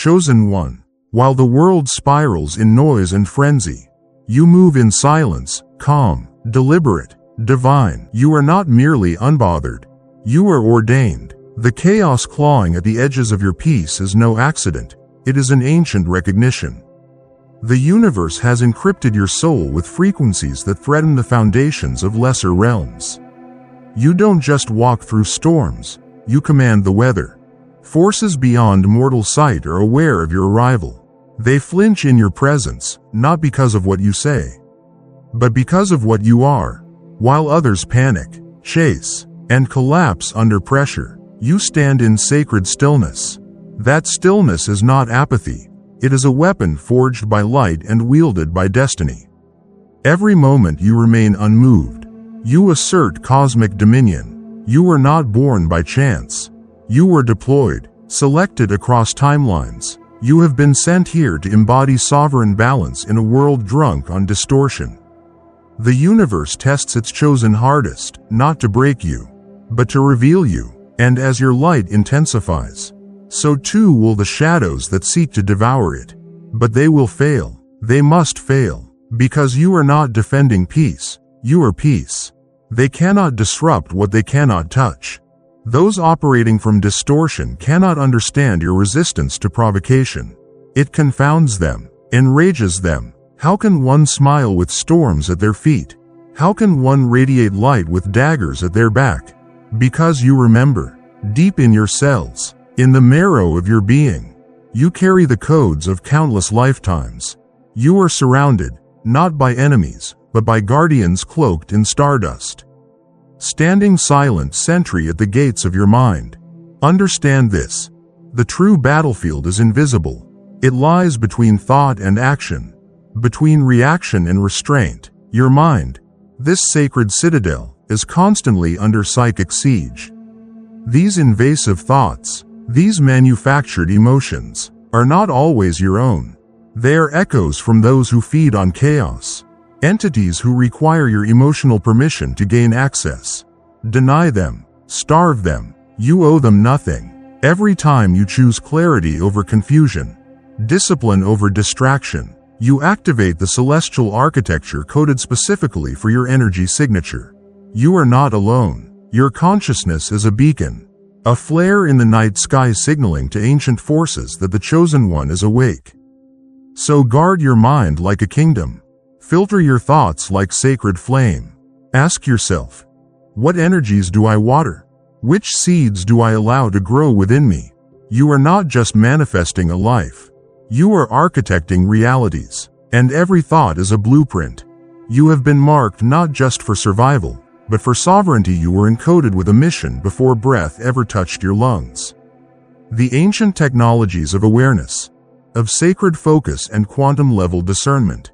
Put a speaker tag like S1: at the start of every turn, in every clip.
S1: Chosen one. While the world spirals in noise and frenzy, you move in silence, calm, deliberate, divine. You are not merely unbothered. You are ordained. The chaos clawing at the edges of your peace is no accident. It is an ancient recognition. The universe has encrypted your soul with frequencies that threaten the foundations of lesser realms. You don't just walk through storms, you command the weather. Forces beyond mortal sight are aware of your arrival. They flinch in your presence, not because of what you say, but because of what you are. While others panic, chase, and collapse under pressure, you stand in sacred stillness. That stillness is not apathy. It is a weapon forged by light and wielded by destiny. Every moment you remain unmoved. You assert cosmic dominion. You were not born by chance. You were deployed, selected across timelines. You have been sent here to embody sovereign balance in a world drunk on distortion. The universe tests its chosen hardest, not to break you, but to reveal you. And as your light intensifies, so too will the shadows that seek to devour it. But they will fail. They must fail. Because you are not defending peace. You are peace. They cannot disrupt what they cannot touch. Those operating from distortion cannot understand your resistance to provocation. It confounds them, enrages them. How can one smile with storms at their feet? How can one radiate light with daggers at their back? Because you remember, deep in your cells, in the marrow of your being, you carry the codes of countless lifetimes. You are surrounded, not by enemies, but by guardians cloaked in stardust. Standing silent sentry at the gates of your mind. Understand this. The true battlefield is invisible. It lies between thought and action, between reaction and restraint. Your mind, this sacred citadel, is constantly under psychic siege. These invasive thoughts, these manufactured emotions, are not always your own. They are echoes from those who feed on chaos. Entities who require your emotional permission to gain access. Deny them, starve them, you owe them nothing. Every time you choose clarity over confusion, discipline over distraction, you activate the celestial architecture coded specifically for your energy signature. You are not alone. Your consciousness is a beacon, a flare in the night sky signaling to ancient forces that the chosen one is awake. So guard your mind like a kingdom. Filter your thoughts like sacred flame. Ask yourself, what energies do I water? Which seeds do I allow to grow within me? You are not just manifesting a life. You are architecting realities, and every thought is a blueprint. You have been marked not just for survival, but for sovereignty. You were encoded with a mission before breath ever touched your lungs. The ancient technologies of awareness, of sacred focus and quantum-level discernment,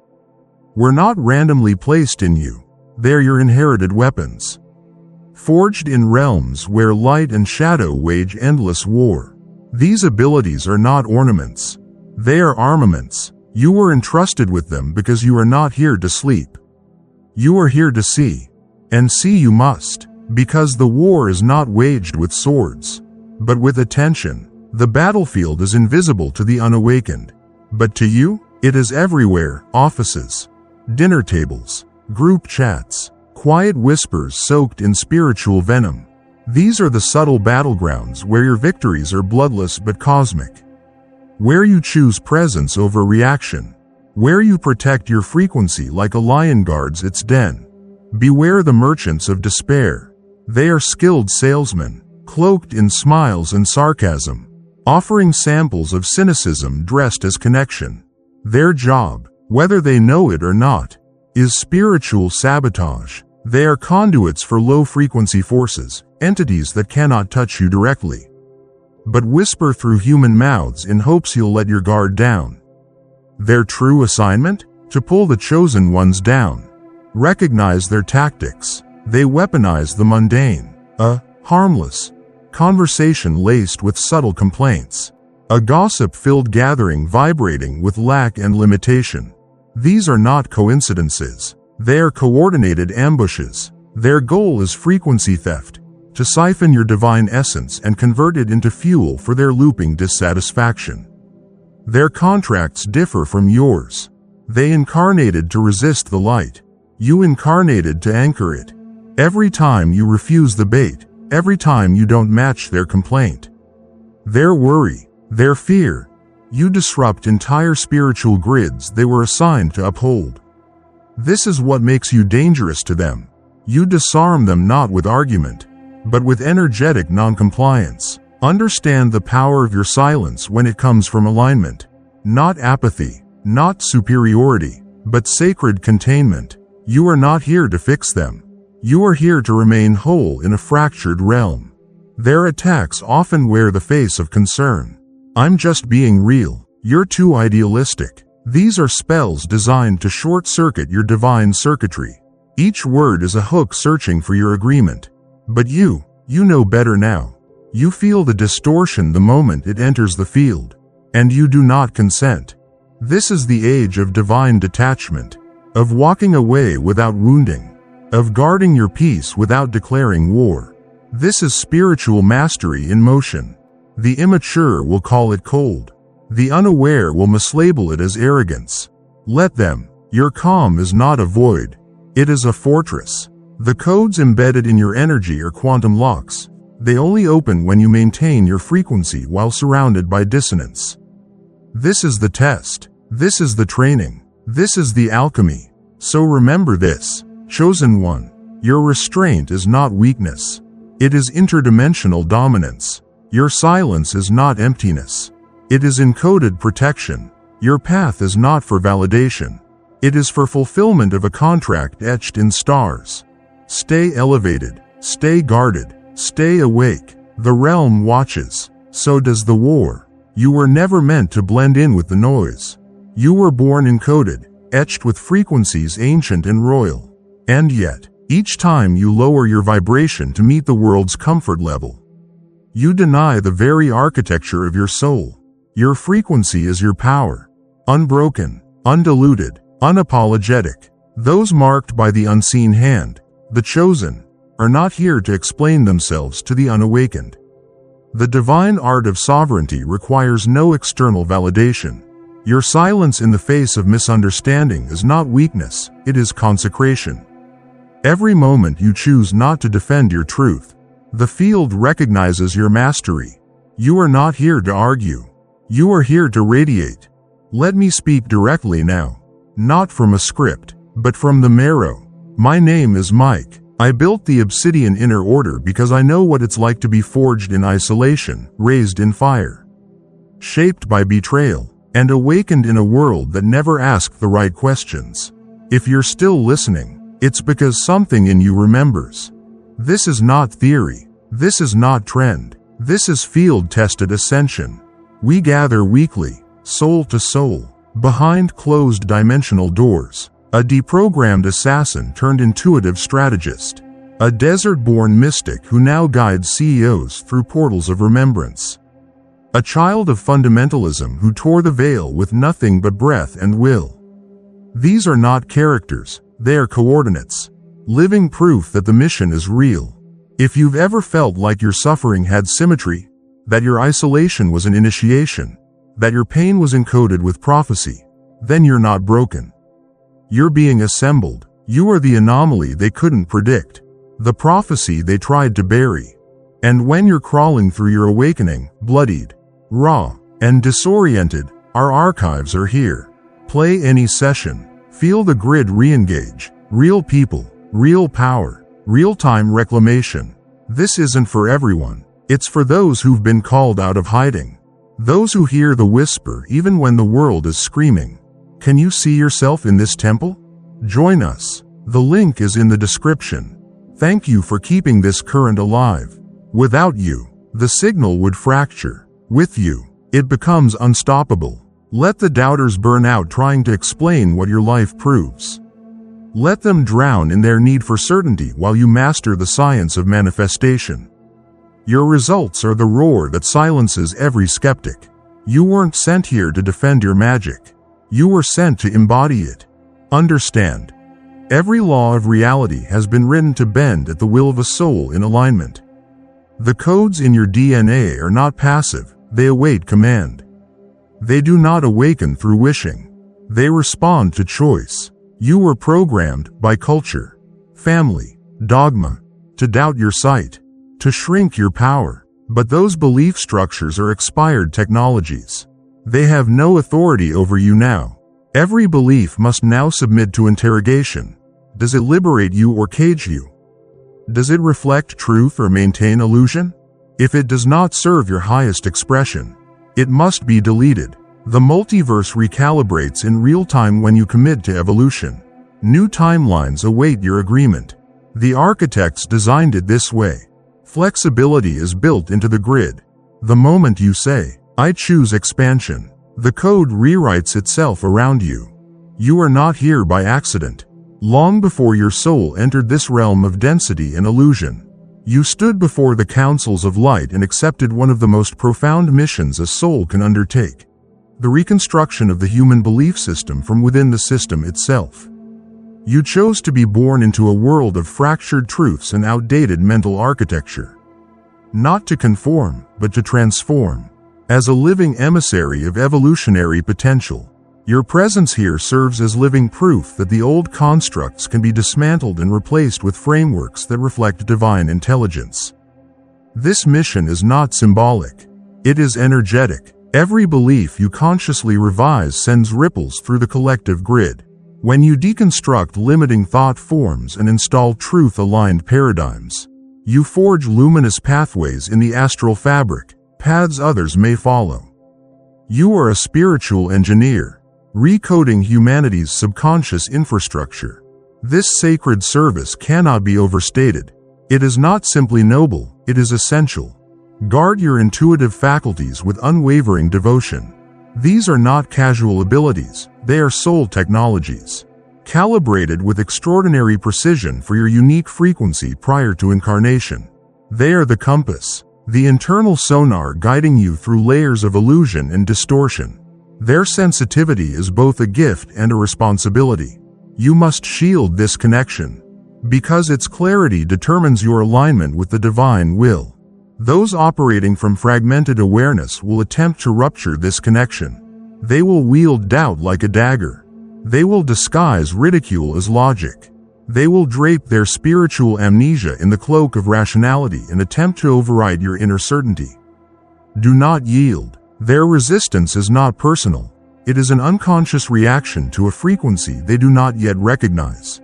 S1: were not randomly placed in you. They are your inherited weapons. Forged in realms where light and shadow wage endless war. These abilities are not ornaments. They are armaments. You were entrusted with them because you are not here to sleep. You are here to see. And see you must, because the war is not waged with swords, but with attention. The battlefield is invisible to the unawakened, but to you, it is everywhere. Offices, dinner tables, group chats, quiet whispers soaked in spiritual venom. These are the subtle battlegrounds where your victories are bloodless but cosmic. Where you choose presence over reaction. Where you protect your frequency like a lion guards its den. Beware the merchants of despair. They are skilled salesmen, cloaked in smiles and sarcasm, offering samples of cynicism dressed as connection. Their job, whether they know it or not, is spiritual sabotage. They are conduits for low-frequency forces, entities that cannot touch you directly, but whisper through human mouths in hopes you'll let your guard down. Their true assignment? To pull the chosen ones down. Recognize their tactics. They weaponize the mundane, a harmless conversation laced with subtle complaints, a gossip-filled gathering vibrating with lack and limitation. These are not coincidences. They are coordinated ambushes. Their goal is frequency theft, to siphon your divine essence and convert it into fuel for their looping dissatisfaction. Their contracts differ from yours. They incarnated to resist the light. You incarnated to anchor it. Every time you refuse the bait, every time you don't match their complaint, their worry, their fear, you disrupt entire spiritual grids they were assigned to uphold. This is what makes you dangerous to them. You disarm them not with argument, but with energetic noncompliance. Understand the power of your silence when it comes from alignment. Not apathy, not superiority, but sacred containment. You are not here to fix them. You are here to remain whole in a fractured realm. Their attacks often wear the face of concern. I'm just being real. You're too idealistic. These are spells designed to short-circuit your divine circuitry. Each word is a hook searching for your agreement. But you know better now. You feel the distortion the moment it enters the field, and you do not consent. This is the age of divine detachment, of walking away without wounding, of guarding your peace without declaring war. This is spiritual mastery in motion. The immature will call it cold. The unaware will mislabel it as arrogance. Let them. Your calm is not a void. It is a fortress. The codes embedded in your energy are quantum locks. They only open when you maintain your frequency while surrounded by dissonance. This is the test. This is the training. This is the alchemy. So remember this, chosen one. Your restraint is not weakness. It is interdimensional dominance. Your silence is not emptiness. It is encoded protection. Your path is not for validation. It is for fulfillment of a contract etched in stars. Stay elevated. Stay guarded. Stay awake. The realm watches. So does the war. You were never meant to blend in with the noise. You were born encoded, etched with frequencies ancient and royal. And yet, each time you lower your vibration to meet the world's comfort level, you deny the very architecture of your soul. Your frequency is your power. Unbroken, undiluted, unapologetic. Those marked by the unseen hand, the chosen, are not here to explain themselves to the unawakened. The divine art of sovereignty requires no external validation. Your silence in the face of misunderstanding is not weakness, it is consecration. Every moment you choose not to defend your truth, the field recognizes your mastery. You are not here to argue. You are here to radiate. Let me speak directly now. Not from a script, but from the marrow. My name is Mike. I built the Obsidian Inner Order because I know what it's like to be forged in isolation, raised in fire, shaped by betrayal, and awakened in a world that never asked the right questions. If you're still listening, it's because something in you remembers. This is not theory. This is not trend. This is field-tested ascension. We gather weekly, soul to soul, behind closed dimensional doors. A deprogrammed assassin turned intuitive strategist. A desert-born mystic who now guides CEOs through portals of remembrance. A child of fundamentalism who tore the veil with nothing but breath and will. These are not characters, they are coordinates. Living proof that the mission is real. If you've ever felt like your suffering had symmetry, that your isolation was an initiation, that your pain was encoded with prophecy, then you're not broken. You're being assembled. You are the anomaly they couldn't predict, the prophecy they tried to bury. And when you're crawling through your awakening, bloodied, raw, and disoriented, our archives are here. Play any session. Feel the grid re-engage. Real people, real power, real-time reclamation. This isn't for everyone. It's for those who've been called out of hiding. Those who hear the whisper even when the world is screaming. Can you see yourself in this temple? Join us. The link is in the description. Thank you for keeping this current alive. Without you, the signal would fracture. With you, it becomes unstoppable. Let the doubters burn out trying to explain what your life proves. Let them drown in their need for certainty while you master the science of manifestation. Your results are the roar that silences every skeptic. You weren't sent here to defend your magic. You were sent to embody it. Understand. Every law of reality has been written to bend at the will of a soul in alignment. The codes in your DNA are not passive, they await command. They do not awaken through wishing. They respond to choice. You were programmed by culture, family, dogma, to doubt your sight, to shrink your power. But those belief structures are expired technologies. They have no authority over you now. Every belief must now submit to interrogation. Does it liberate you or cage you? Does it reflect truth or maintain illusion? If it does not serve your highest expression, it must be deleted. The multiverse recalibrates in real time when you commit to evolution. New timelines await your agreement. The architects designed it this way. Flexibility is built into the grid. The moment you say, "I choose expansion," the code rewrites itself around you. You are not here by accident. Long before your soul entered this realm of density and illusion, you stood before the councils of light and accepted one of the most profound missions a soul can undertake: the reconstruction of the human belief system from within the system itself. You chose to be born into a world of fractured truths and outdated mental architecture. Not to conform, but to transform. As a living emissary of evolutionary potential, your presence here serves as living proof that the old constructs can be dismantled and replaced with frameworks that reflect divine intelligence. This mission is not symbolic. It is energetic. Every belief you consciously revise sends ripples through the collective grid. When you deconstruct limiting thought forms and install truth-aligned paradigms, you forge luminous pathways in the astral fabric, paths others may follow. You are a spiritual engineer, recoding humanity's subconscious infrastructure. This sacred service cannot be overstated. It is not simply noble, it is essential. Guard your intuitive faculties with unwavering devotion. These are not casual abilities, they are soul technologies, calibrated with extraordinary precision for your unique frequency prior to incarnation. They are the compass, the internal sonar guiding you through layers of illusion and distortion. Their sensitivity is both a gift and a responsibility. You must shield this connection, because its clarity determines your alignment with the divine will. Those operating from fragmented awareness will attempt to rupture this connection. They will wield doubt like a dagger. They will disguise ridicule as logic. They will drape their spiritual amnesia in the cloak of rationality and attempt to override your inner certainty. Do not yield. Their resistance is not personal. It is an unconscious reaction to a frequency they do not yet recognize,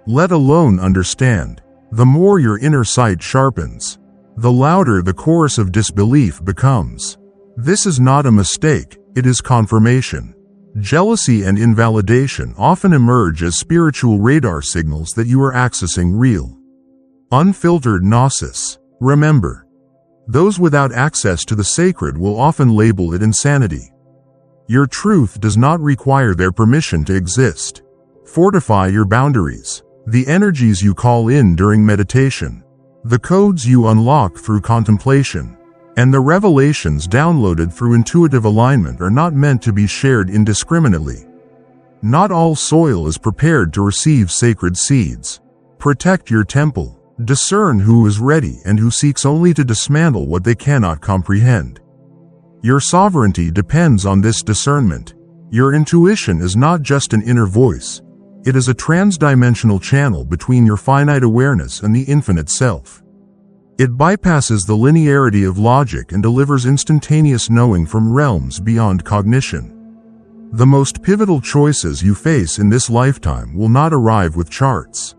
S1: let alone understand. The more your inner sight sharpens, the louder the chorus of disbelief becomes. This is not a mistake, it is confirmation. Jealousy and invalidation often emerge as spiritual radar signals that you are accessing real, unfiltered gnosis. Remember, those without access to the sacred will often label it insanity. Your truth does not require their permission to exist. Fortify your boundaries. The energies you call in during meditation, the codes you unlock through contemplation, and the revelations downloaded through intuitive alignment are not meant to be shared indiscriminately. Not all soil is prepared to receive sacred seeds. Protect your temple. Discern who is ready and who seeks only to dismantle what they cannot comprehend. Your sovereignty depends on this discernment. Your intuition is not just an inner voice. It is a transdimensional channel between your finite awareness and the infinite self. It bypasses the linearity of logic and delivers instantaneous knowing from realms beyond cognition. The most pivotal choices you face in this lifetime will not arrive with charts,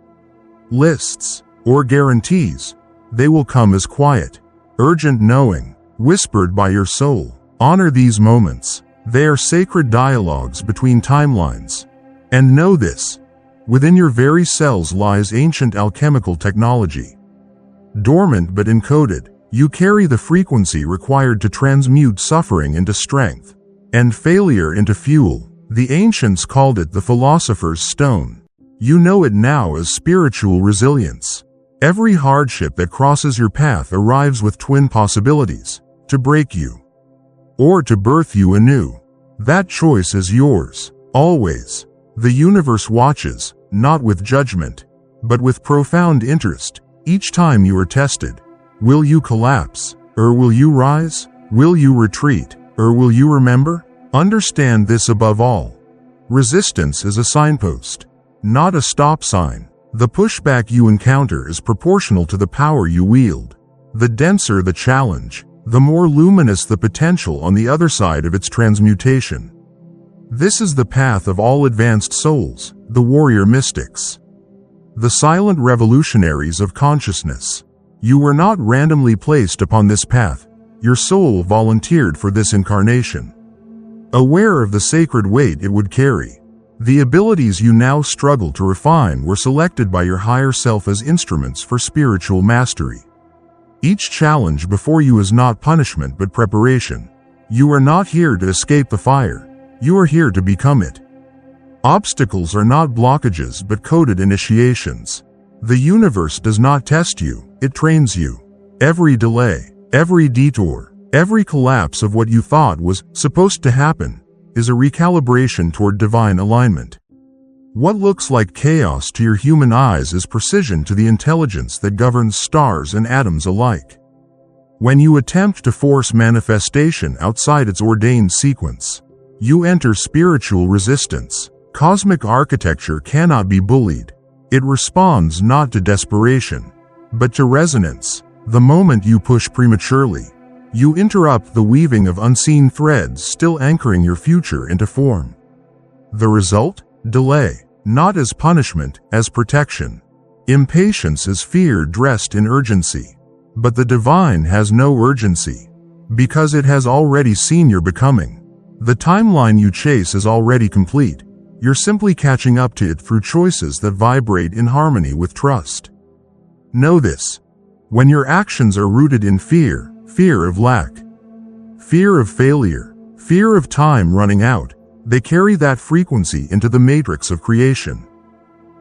S1: lists, or guarantees. They will come as quiet, urgent knowing, whispered by your soul. Honor these moments. They are sacred dialogues between timelines. And know this: within your very cells lies ancient alchemical technology. Dormant but encoded, you carry the frequency required to transmute suffering into strength, and failure into fuel. The ancients called it the philosopher's stone. You know it now as spiritual resilience. Every hardship that crosses your path arrives with twin possibilities: to break you, or to birth you anew. That choice is yours, always. The universe watches, not with judgment, but with profound interest. Each time you are tested, will you collapse, or will you rise? Will you retreat, or will you remember? Understand this above all. Resistance is a signpost, not a stop sign. The pushback you encounter is proportional to the power you wield. The denser the challenge, the more luminous the potential on the other side of its transmutation. This is the path of all advanced souls, the warrior mystics, the silent revolutionaries of consciousness. You were not randomly placed upon this path. Your soul volunteered for this incarnation. Aware of the sacred weight it would carry, the abilities you now struggle to refine were selected by your higher self as instruments for spiritual mastery. Each challenge before you is not punishment but preparation. You are not here to escape the fire. You are here to become it. Obstacles are not blockages but coded initiations. The universe does not test you, it trains you. Every delay, every detour, every collapse of what you thought was supposed to happen is a recalibration toward divine alignment. What looks like chaos to your human eyes is precision to the intelligence that governs stars and atoms alike. When you attempt to force manifestation outside its ordained sequence, you enter spiritual resistance. Cosmic architecture cannot be bullied. It responds not to desperation, but to resonance. The moment you push prematurely, you interrupt the weaving of unseen threads still anchoring your future into form. The result? Delay, not as punishment, as protection. Impatience is fear dressed in urgency. But the divine has no urgency, because it has already seen your becoming. The timeline you chase is already complete. You're simply catching up to it through choices that vibrate in harmony with trust. Know this. When your actions are rooted in fear of lack, fear of failure, fear of time running out, they carry that frequency into the matrix of creation.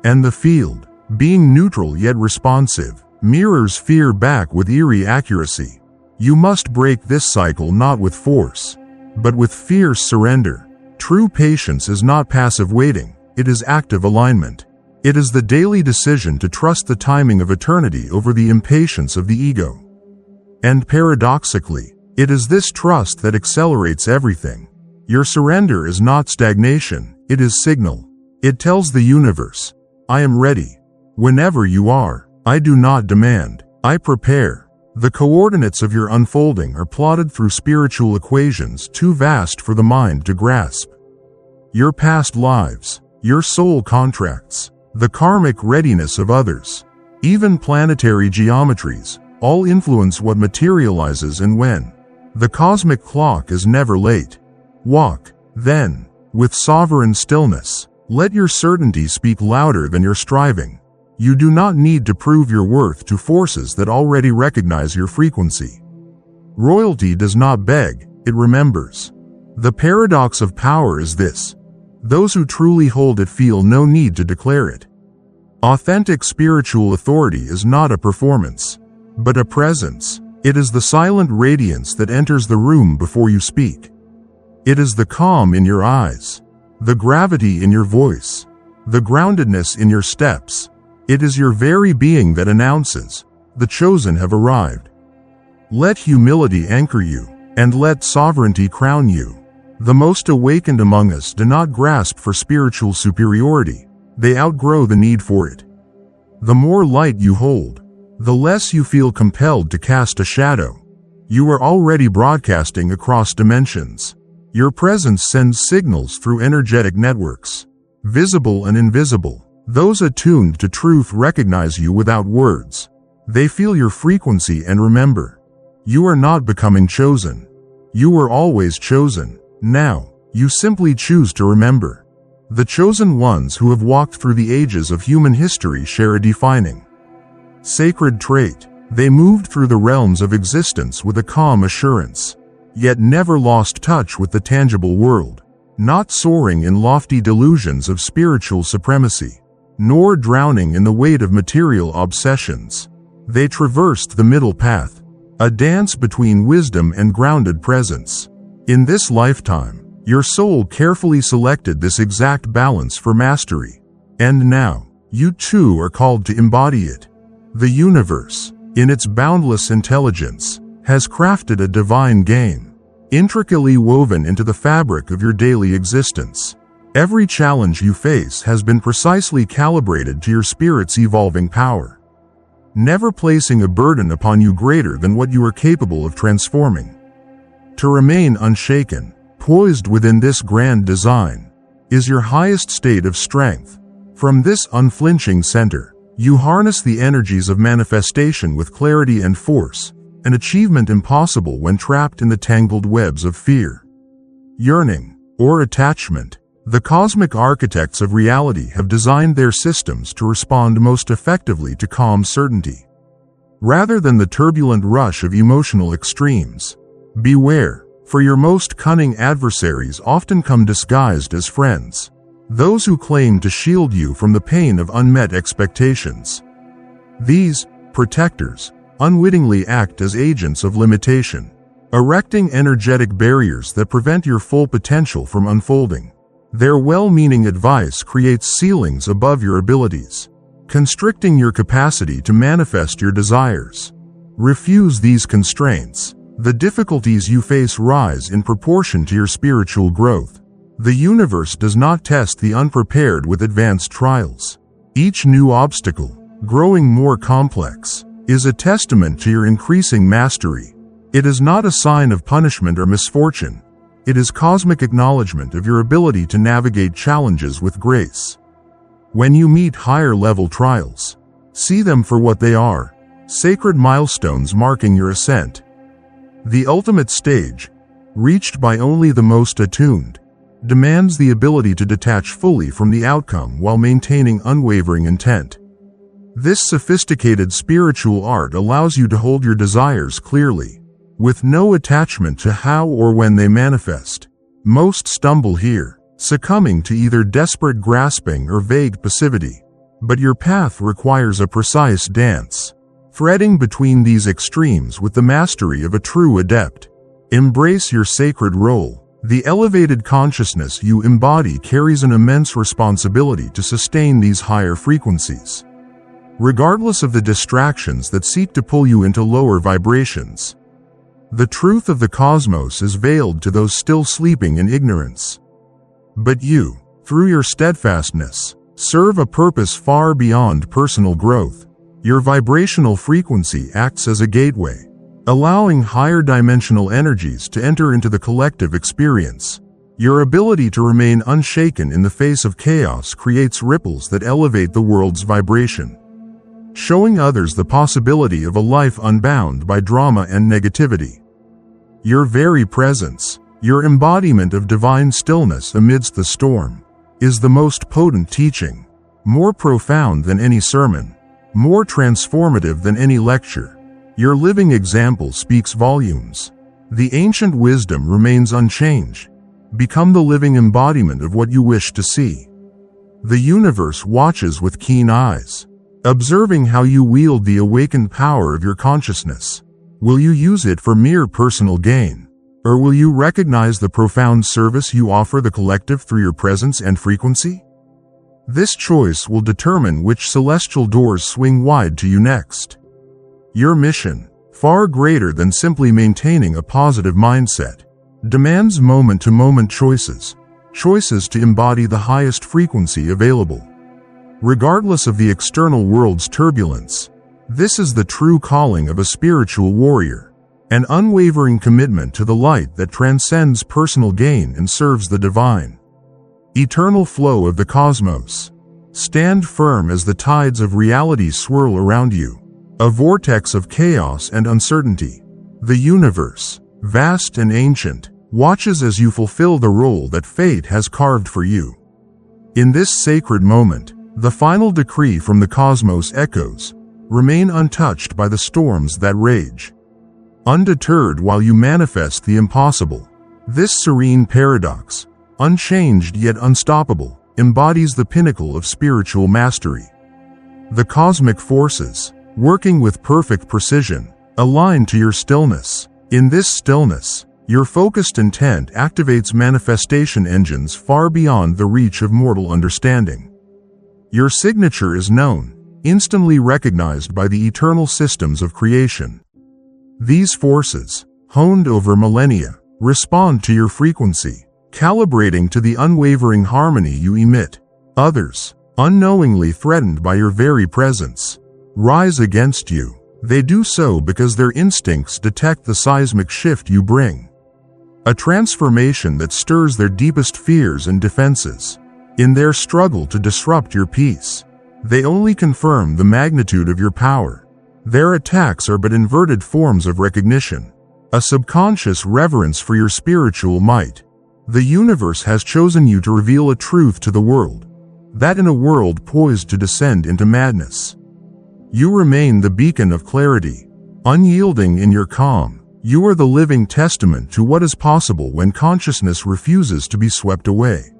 S1: And the field, being neutral yet responsive, mirrors fear back with eerie accuracy. You must break this cycle not with force, but with fierce surrender. True patience is not passive waiting, it is active alignment. It is the daily decision to trust the timing of eternity over the impatience of the ego. And paradoxically, it is this trust that accelerates everything. Your surrender is not stagnation, it is signal. It tells the universe, I am ready. Whenever you are, I do not demand, I prepare. The coordinates of your unfolding are plotted through spiritual equations too vast for the mind to grasp. Your past lives, your soul contracts, the karmic readiness of others, even planetary geometries, all influence what materializes and when. The cosmic clock is never late. Walk, then, with sovereign stillness. Let your certainty speak louder than your striving. You do not need to prove your worth to forces that already recognize your frequency. Royalty does not beg, it remembers. The paradox of power is this. Those who truly hold it feel no need to declare it. Authentic spiritual authority is not a performance, but a presence. It is the silent radiance that enters the room before you speak. It is the calm in your eyes, the gravity in your voice, the groundedness in your steps. It is your very being that announces, the chosen have arrived. Let humility anchor you, and let sovereignty crown you. The most awakened among us do not grasp for spiritual superiority. They outgrow the need for it. The more light you hold, the less you feel compelled to cast a shadow. You are already broadcasting across dimensions. Your presence sends signals through energetic networks, visible and invisible. Those attuned to truth recognize you without words. They feel your frequency and remember. You are not becoming chosen. You were always chosen. Now, you simply choose to remember. The chosen ones who have walked through the ages of human history share a defining sacred trait. They moved through the realms of existence with a calm assurance, yet never lost touch with the tangible world, not soaring in lofty delusions of spiritual supremacy, nor drowning in the weight of material obsessions. They traversed the middle path, a dance between wisdom and grounded presence. In this lifetime, your soul carefully selected this exact balance for mastery. And now, you too are called to embody it. The universe, in its boundless intelligence, has crafted a divine game. intricately woven into the fabric of your daily existence. Every challenge you face has been precisely calibrated to your spirit's evolving power, never placing a burden upon you greater than what you are capable of transforming. To remain unshaken, poised within this grand design, is your highest state of strength. From this unflinching center, you harness the energies of manifestation with clarity and force, an achievement impossible when trapped in the tangled webs of fear, yearning, or attachment. The cosmic architects of reality have designed their systems to respond most effectively to calm certainty, rather than the turbulent rush of emotional extremes. Beware, for your most cunning adversaries often come disguised as friends, those who claim to shield you from the pain of unmet expectations. These protectors unwittingly act as agents of limitation, erecting energetic barriers that prevent your full potential from unfolding. Their well-meaning advice creates ceilings above your abilities, constricting your capacity to manifest your desires. Refuse these constraints. The difficulties you face rise in proportion to your spiritual growth. The universe does not test the unprepared with advanced trials. Each new obstacle, growing more complex, is a testament to your increasing mastery. It is not a sign of punishment or misfortune. It is cosmic acknowledgement of your ability to navigate challenges with grace. When you meet higher-level trials, see them for what they are, sacred milestones marking your ascent. The ultimate stage, reached by only the most attuned, demands the ability to detach fully from the outcome while maintaining unwavering intent. This sophisticated spiritual art allows you to hold your desires clearly, with no attachment to how or when they manifest. Most stumble here, succumbing to either desperate grasping or vague passivity. But your path requires a precise dance, threading between these extremes with the mastery of a true adept. Embrace your sacred role. The elevated consciousness you embody carries an immense responsibility to sustain these higher frequencies, regardless of the distractions that seek to pull you into lower vibrations. The truth of the cosmos is veiled to those still sleeping in ignorance. But you, through your steadfastness, serve a purpose far beyond personal growth. Your vibrational frequency acts as a gateway, allowing higher dimensional energies to enter into the collective experience. Your ability to remain unshaken in the face of chaos creates ripples that elevate the world's vibration, showing others the possibility of a life unbound by drama and negativity. Your very presence, your embodiment of divine stillness amidst the storm, is the most potent teaching, more profound than any sermon, more transformative than any lecture. Your living example speaks volumes. The ancient wisdom remains unchanged. Become the living embodiment of what you wish to see. The universe watches with keen eyes, observing how you wield the awakened power of your consciousness. Will you use it for mere personal gain, or will you recognize the profound service you offer the collective through your presence and frequency? This choice will determine which celestial doors swing wide to you next. Your mission, far greater than simply maintaining a positive mindset, demands moment-to-moment choices to embody the highest frequency available. Regardless of the external world's turbulence, this is the true calling of a spiritual warrior, an unwavering commitment to the light that transcends personal gain and serves the divine, eternal flow of the cosmos. Stand firm as the tides of reality swirl around you, a vortex of chaos and uncertainty. The universe, vast and ancient, watches as you fulfill the role that fate has carved for you. In this sacred moment, the final decree from the cosmos echoes. Remain untouched by the storms that rage, undeterred while you manifest the impossible. This serene paradox, unchanged yet unstoppable, embodies the pinnacle of spiritual mastery. The cosmic forces, working with perfect precision, align to your stillness. In this stillness, your focused intent activates manifestation engines far beyond the reach of mortal understanding. Your signature is known, instantly recognized by the eternal systems of creation. These forces, honed over millennia, respond to your frequency, calibrating to the unwavering harmony you emit. Others, unknowingly threatened by your very presence, rise against you. They do so because their instincts detect the seismic shift you bring, a transformation that stirs their deepest fears and defenses. In their struggle to disrupt your peace, they only confirm the magnitude of your power. Their attacks are but inverted forms of recognition, a subconscious reverence for your spiritual might. The universe has chosen you to reveal a truth to the world, that in a world poised to descend into madness, you remain the beacon of clarity. Unyielding in your calm, you are the living testament to what is possible when consciousness refuses to be swept away.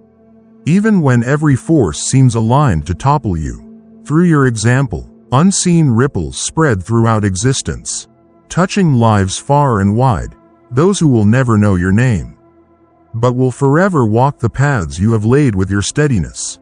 S1: Even when every force seems aligned to topple you, through your example, unseen ripples spread throughout existence, touching lives far and wide, those who will never know your name, but will forever walk the paths you have laid with your steadiness.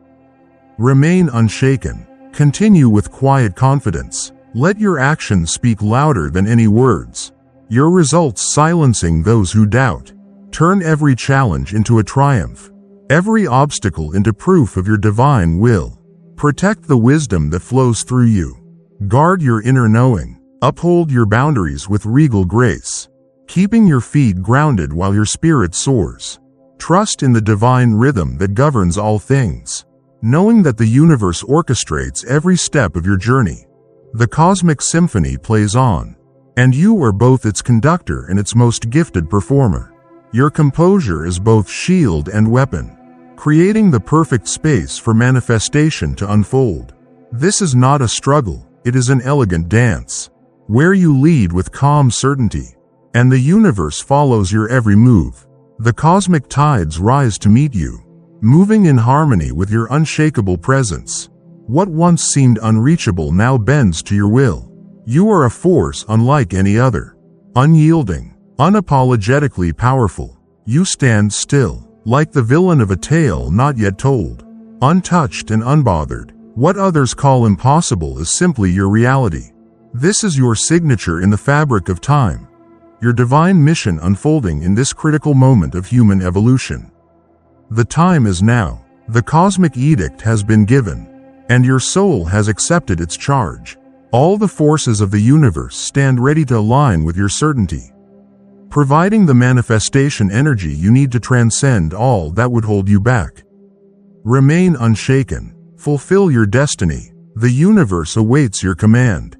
S1: Remain unshaken. Continue with quiet confidence. Let your actions speak louder than any words, your results silencing those who doubt. Turn every challenge into a triumph, every obstacle into proof of your divine will. Protect the wisdom that flows through you. Guard your inner knowing. Uphold your boundaries with regal grace, keeping your feet grounded while your spirit soars. Trust in the divine rhythm that governs all things, knowing that the universe orchestrates every step of your journey. The cosmic symphony plays on, and you are both its conductor and its most gifted performer. Your composure is both shield and weapon, creating the perfect space for manifestation to unfold. This is not a struggle, it is an elegant dance, where you lead with calm certainty, and the universe follows your every move. The cosmic tides rise to meet you, moving in harmony with your unshakable presence. What once seemed unreachable now bends to your will. You are a force unlike any other, unyielding, unapologetically powerful. You stand still, like the villain of a tale not yet told, untouched and unbothered. What others call impossible is simply your reality. This is your signature in the fabric of time, your divine mission unfolding in this critical moment of human evolution. The time is now. The cosmic edict has been given, and your soul has accepted its charge. All the forces of the universe stand ready to align with your certainty, providing the manifestation energy you need to transcend all that would hold you back. Remain unshaken. Fulfill your destiny. The universe awaits your command.